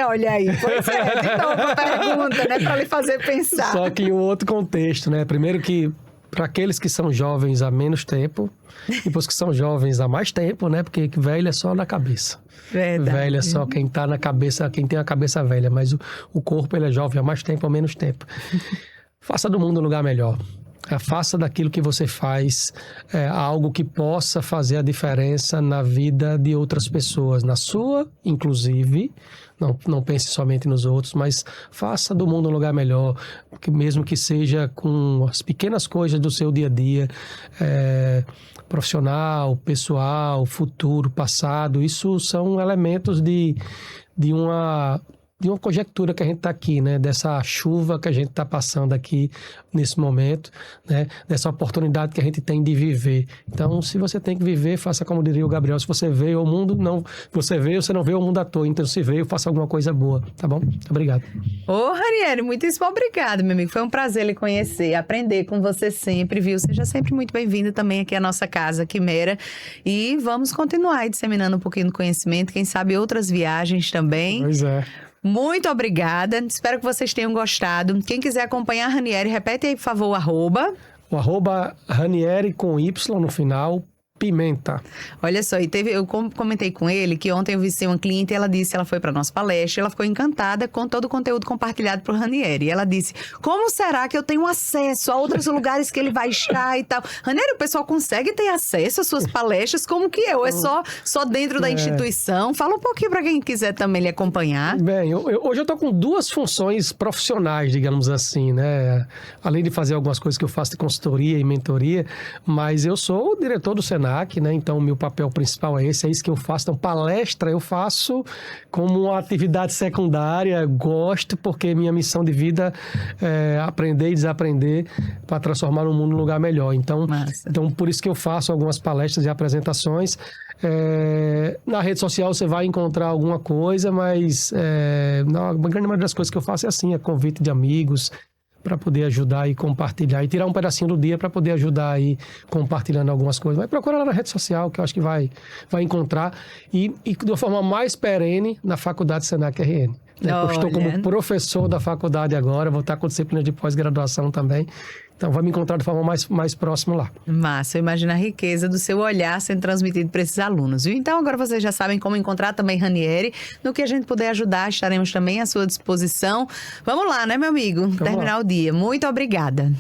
Olha aí, pois é, de novo a pergunta, né, pra lhe fazer pensar. Só que em um outro contexto, né? Primeiro que para aqueles que são jovens há menos tempo, e depois que são jovens há mais tempo, né? Porque velho é só na cabeça. Verdade. Velho é só quem tá na cabeça, quem tem a cabeça velha, mas o corpo ele é jovem há mais tempo ou menos tempo. Faça do mundo um lugar melhor. Faça daquilo que você faz algo que possa fazer a diferença na vida de outras pessoas, na sua, inclusive. Não pense somente nos outros, mas faça do mundo um lugar melhor, mesmo que seja com as pequenas coisas do seu dia a dia, profissional, pessoal, futuro, passado. Isso são elementos de uma conjectura que a gente está aqui, né? Dessa chuva que a gente está passando aqui nesse momento, né? Dessa oportunidade que a gente tem de viver. Então, se você tem que viver, faça como diria o Gabriel. Se você veio ao mundo, você não veio ao mundo à toa. Então, se veio, faça alguma coisa boa, tá bom? Obrigado. Ranieri, muitíssimo obrigado, meu amigo. Foi um prazer lhe conhecer, aprender com você sempre, viu? Seja sempre muito bem-vindo também aqui à nossa casa, Quimera. E vamos continuar aí disseminando um pouquinho do conhecimento, quem sabe outras viagens também. Pois é. Muito obrigada. Espero que vocês tenham gostado. Quem quiser acompanhar a Ranieri, repete aí, por favor, o arroba. O arroba Ranieri com Y no final, pimenta. Olha só, eu comentei com ele que ontem eu visitei uma cliente e ela disse, ela foi para nossa palestra, ela ficou encantada com todo o conteúdo compartilhado por Ranieri. E ela disse, como será que eu tenho acesso a outros lugares que ele vai estar e tal? Ranieri, o pessoal consegue ter acesso às suas palestras como que é? Ou é só dentro da instituição? Fala um pouquinho para quem quiser também lhe acompanhar. Bem, hoje eu estou com 2 funções profissionais, digamos assim, né? Além de fazer algumas coisas que eu faço de consultoria e mentoria, mas eu sou o diretor do Senac, né? Então, o meu papel principal é esse, é isso que eu faço. Então, palestra eu faço como uma atividade secundária, gosto, porque minha missão de vida é aprender e desaprender para transformar o mundo num lugar melhor. Então, por isso que eu faço algumas palestras e apresentações. Na rede social você vai encontrar alguma coisa, mas a grande maioria das coisas que eu faço é assim, é convite de amigos, para poder ajudar e compartilhar, e tirar um pedacinho do dia para poder ajudar aí compartilhando algumas coisas. Vai procurar lá na rede social, que eu acho que vai encontrar, e de uma forma mais perene na Faculdade Senac RN. Eu estou como professor da faculdade agora, vou estar com disciplina de pós-graduação também. Então, vai me encontrar de forma mais próxima lá. Massa, eu imagino a riqueza do seu olhar sendo transmitido para esses alunos, viu? Então, agora vocês já sabem como encontrar também Ranieri. No que a gente puder ajudar, estaremos também à sua disposição. Vamos lá, né, meu amigo? Terminar o dia. Muito obrigada.